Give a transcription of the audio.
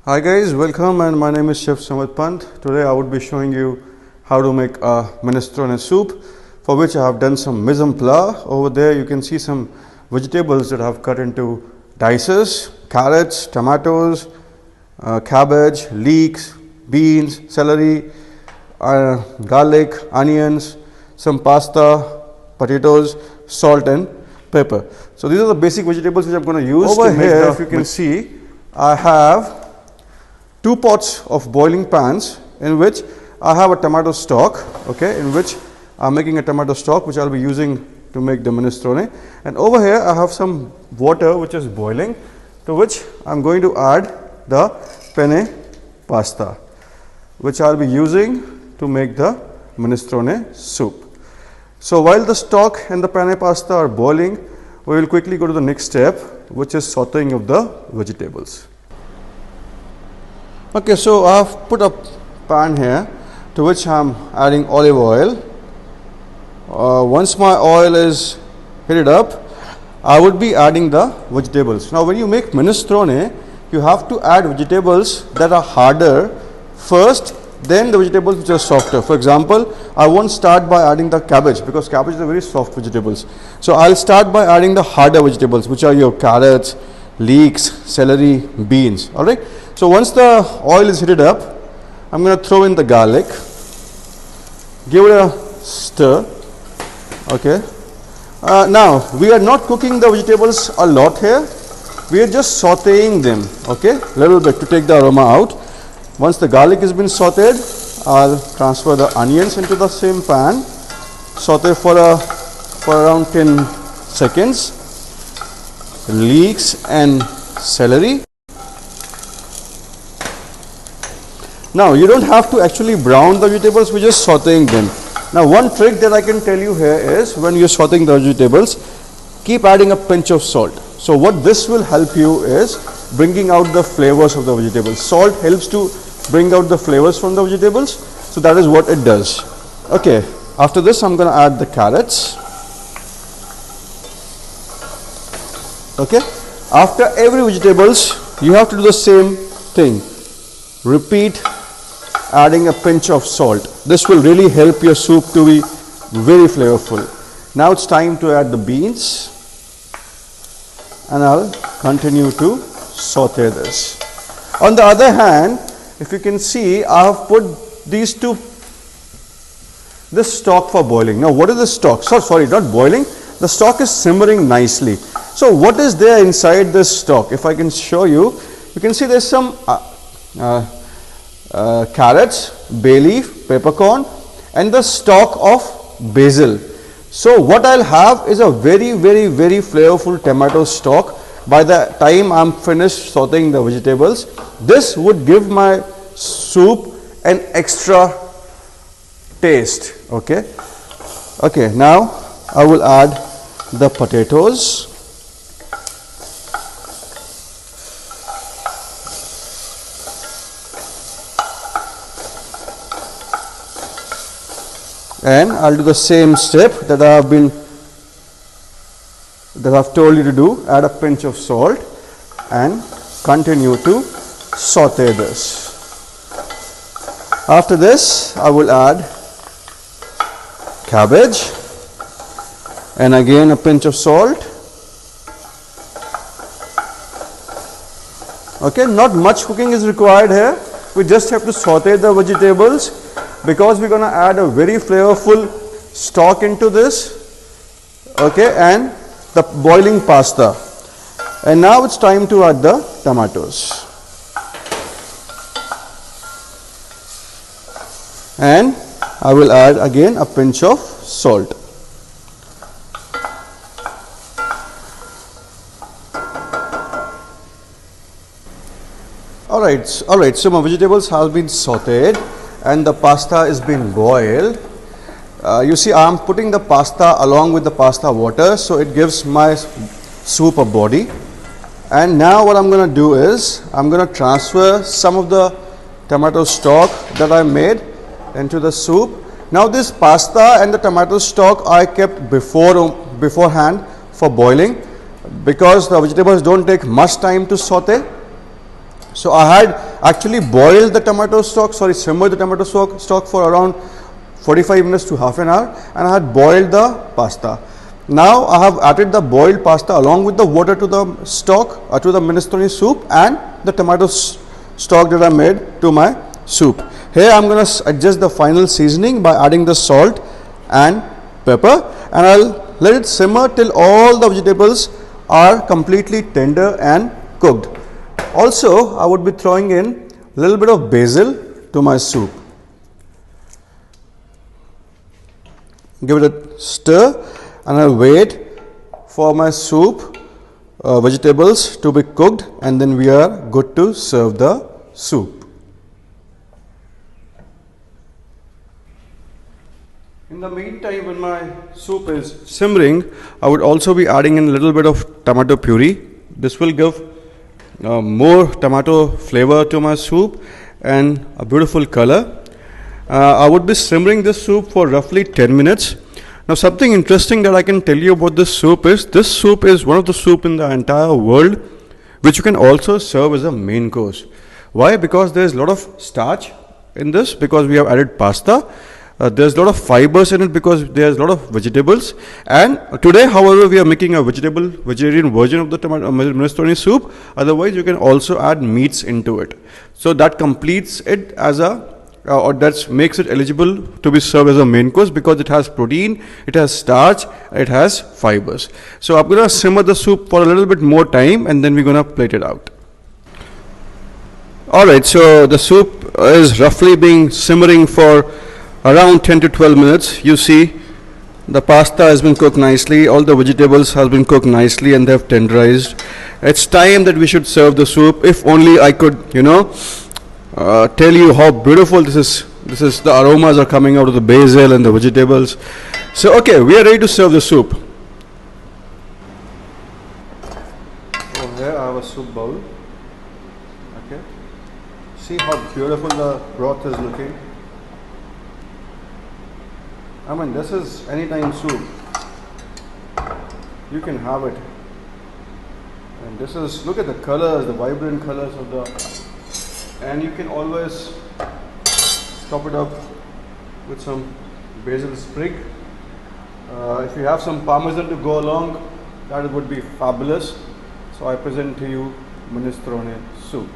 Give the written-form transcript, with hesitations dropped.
Hi guys, welcome, and my name is Chef Samad Pant. Today I would be showing you how to make a minestrone soup, for which I have done some mise en place. Over there you can see some vegetables that I have cut into dices: carrots, tomatoes, cabbage, leeks, beans, celery, garlic, onions, some pasta, potatoes, salt and pepper. So these are the basic vegetables which I'm going to use. Over here, if you can see, I have 2 pots of boiling pans in which I have a tomato stock, okay, in which I'm making a tomato stock which I'll be using to make the minestrone. And over here I have some water which is boiling, to which I'm going to add the penne pasta, which I'll be using to make the minestrone soup. So while the stock and the penne pasta are boiling, we will quickly go to the next step, which is sauteing of the vegetables. Okay, so I have put a pan here to which I am adding olive oil. Once my oil is heated up, I would be adding the vegetables. Now when you make minestrone, you have to add vegetables that are harder first, then the vegetables which are softer. For example, I won't start by adding the cabbage, because cabbage is a very soft vegetables. So I'll start by adding the harder vegetables, which are your carrots, leeks, celery, beans. Alright. So once the oil is heated up, I'm going to throw in the garlic, give it a stir. Okay. Now we are not cooking the vegetables a lot here. We are just sauteing them. Okay, little bit to take the aroma out. Once the garlic has been sauteed, I'll transfer the onions into the same pan, saute for around 10 seconds. Leeks and celery. Now you don't have to actually brown the vegetables, we're just sauteing them. Now one trick that I can tell you here is, when you're sauteing the vegetables, keep adding a pinch of salt. So what this will help you is bringing out the flavors of the vegetables. Salt helps to bring out the flavors from the vegetables, so that is what it does. Okay, after this I'm going to add the carrots. Okay, after every vegetables you have to do the same thing. Repeat adding a pinch of salt. This will really help your soup to be very flavorful. Now it's time to add the beans, and I'll continue to saute this. On the other hand, if you can see, I have put this stock for boiling. Now what is the stock? Sorry, not boiling. The stock is simmering nicely. So what is there inside this stock? If I can show you, you can see there's some carrots, bay leaf, peppercorn, and the stalk of basil. So what I'll have is a very flavorful tomato stock. By the time I'm finished sauteing the vegetables, this would give my soup an extra taste. Okay. Okay, now I will add the potatoes. And I'll do the same step that I've told you to do. Add a pinch of salt and continue to saute this. After this, I will add cabbage and again a pinch of salt. Okay, not much cooking is required here. We just have to saute the vegetables, because we're going to add a very flavorful stock into this. Okay, and the boiling pasta. And now it's time to add the tomatoes. And I will add again a pinch of salt. Alright, so my vegetables have been sauteed and the pasta is being boiled. You see, I am putting the pasta along with the pasta water, so it gives my soup a body. And now what I'm going to do is, I'm going to transfer some of the tomato stock that I made into the soup. Now this pasta and the tomato stock I kept beforehand for boiling, because the vegetables don't take much time to saute. So I actually boiled the tomato stock, simmered the tomato stock for around 45 minutes to half an hour, and I had boiled the pasta. Now I have added the boiled pasta along with the water to the stock, to the minestrone soup, and the tomato stock that I made to my soup. Here I am going to adjust the final seasoning by adding the salt and pepper, and I'll let it simmer till all the vegetables are completely tender and cooked. Also, I would be throwing in a little bit of basil to my soup. Give it a stir, and I'll wait for my soup vegetables to be cooked, and then we are good to serve the soup. In the meantime, when my soup is simmering, I would also be adding in a little bit of tomato puree. This will give more tomato flavor to my soup and a beautiful color. I would be simmering this soup for roughly 10 minutes. Now, something interesting that I can tell you about this soup is one of the soup in the entire world which you can also serve as a main course. Why? Because there is a lot of starch in this, because we have added pasta. There's a lot of fibers in it because there's a lot of vegetables. And today, however, we are making a vegetarian version of the tomato minestrone soup. Otherwise, you can also add meats into it. So that completes it as or that makes it eligible to be served as a main course, because it has protein, it has starch, it has fibers. So I'm going to simmer the soup for a little bit more time, and then we're going to plate it out. Alright, so the soup is roughly being simmering for around 10 to 12 minutes. You see the pasta has been cooked nicely, all the vegetables has been cooked nicely, and they have tenderized. It's time that we should serve the soup. If only I could, tell you how beautiful this is. The aromas are coming out of the basil and the vegetables. So okay, we are ready to serve the soup. Over here I have a soup bowl. Okay, see how beautiful the broth is looking. I mean, this is anytime soup. You can have it. And this is, look at the colors, the vibrant colors of the, and you can always top it up with some basil sprig. If you have some parmesan to go along, that would be fabulous. So I present to you minestrone soup.